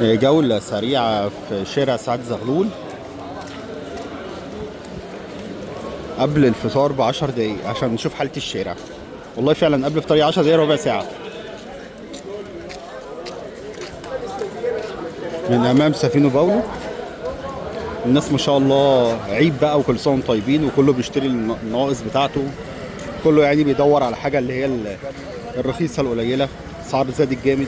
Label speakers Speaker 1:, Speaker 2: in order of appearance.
Speaker 1: جولة سريعة في شارع سعد زغلول قبل الفطار ب10 دقايق عشان نشوف حالة الشارع. والله فعلا قبل فطاري 10 دقايق ربع ساعة. من أمام سفينة باولو الناس ما شاء الله عيد بقى وكل سنة وانتم طيبين، وكله بيشتري الناقص بتاعته. كله يعني بيدور على حاجة اللي هي الرخيصة القليلة. الأسعار زادت جامد.